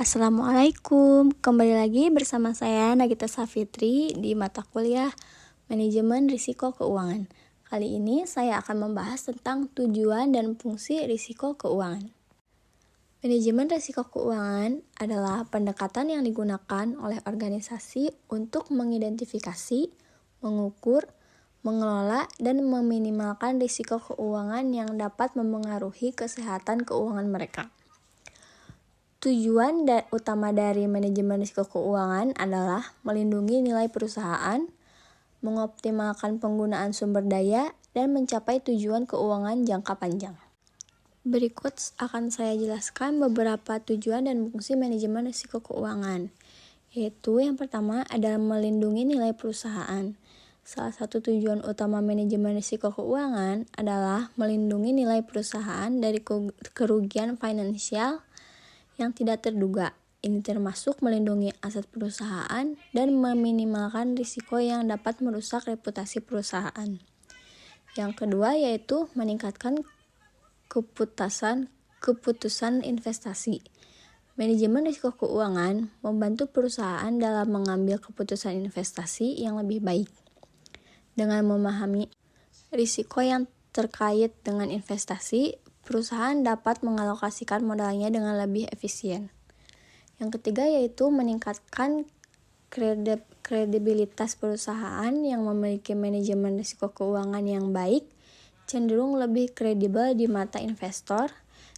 Assalamualaikum, kembali lagi bersama saya Nagita Safitri di mata kuliah Manajemen Risiko Keuangan. Kali ini saya akan membahas tentang tujuan dan fungsi risiko keuangan. Manajemen risiko keuangan adalah pendekatan yang digunakan oleh organisasi untuk mengidentifikasi, mengukur, mengelola, dan meminimalkan risiko keuangan yang dapat memengaruhi kesehatan keuangan mereka. Tujuan utama dari manajemen risiko keuangan adalah melindungi nilai perusahaan, mengoptimalkan penggunaan sumber daya, dan mencapai tujuan keuangan jangka panjang. Berikut akan saya jelaskan beberapa tujuan dan fungsi manajemen risiko keuangan, yaitu yang pertama adalah melindungi nilai perusahaan. Salah satu tujuan utama manajemen risiko keuangan adalah melindungi nilai perusahaan dari kerugian finansial yang tidak terduga. Ini termasuk melindungi aset perusahaan dan meminimalkan risiko yang dapat merusak reputasi perusahaan. Yang kedua yaitu meningkatkan keputusan investasi. Manajemen risiko keuangan membantu perusahaan dalam mengambil keputusan investasi yang lebih baik. Dengan memahami risiko yang terkait dengan investasi, perusahaan dapat mengalokasikan modalnya dengan lebih efisien. Yang ketiga yaitu meningkatkan kredibilitas perusahaan yang memiliki manajemen risiko keuangan yang baik, cenderung lebih kredibel di mata investor,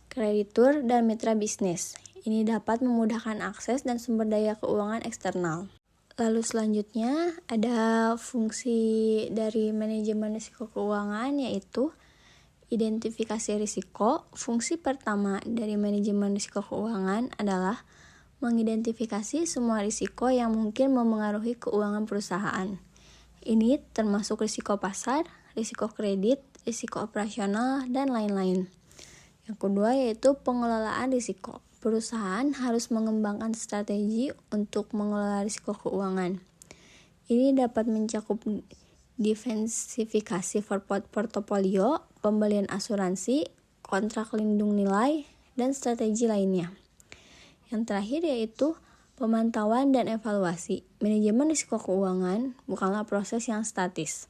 kreditur, dan mitra bisnis. Ini dapat memudahkan akses dan sumber daya keuangan eksternal. Lalu selanjutnya ada fungsi dari manajemen risiko keuangan yaitu identifikasi risiko. Fungsi pertama dari manajemen risiko keuangan adalah mengidentifikasi semua risiko yang mungkin memengaruhi keuangan perusahaan. Ini termasuk risiko pasar, risiko kredit, risiko operasional, dan lain-lain. Yang kedua yaitu pengelolaan risiko. Perusahaan harus mengembangkan strategi untuk mengelola risiko keuangan. Ini dapat mencakup diversifikasi portofolio, pembelian asuransi, kontrak lindung nilai, dan strategi lainnya. Yang terakhir yaitu pemantauan dan evaluasi. Manajemen risiko keuangan bukanlah proses yang statis.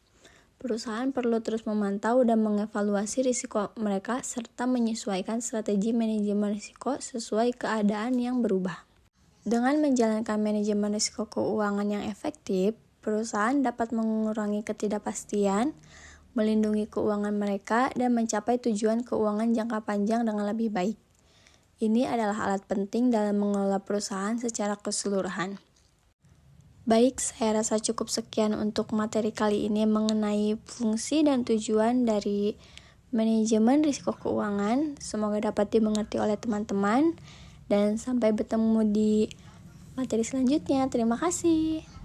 Perusahaan perlu terus memantau dan mengevaluasi risiko mereka serta menyesuaikan strategi manajemen risiko sesuai keadaan yang berubah. Dengan menjalankan manajemen risiko keuangan yang efektif, perusahaan dapat mengurangi ketidakpastian, melindungi keuangan mereka, dan mencapai tujuan keuangan jangka panjang dengan lebih baik. Ini adalah alat penting dalam mengelola perusahaan secara keseluruhan. Baik, saya rasa cukup sekian untuk materi kali ini mengenai fungsi dan tujuan dari manajemen risiko keuangan. Semoga dapat dimengerti oleh teman-teman, dan sampai bertemu di materi selanjutnya. Terima kasih.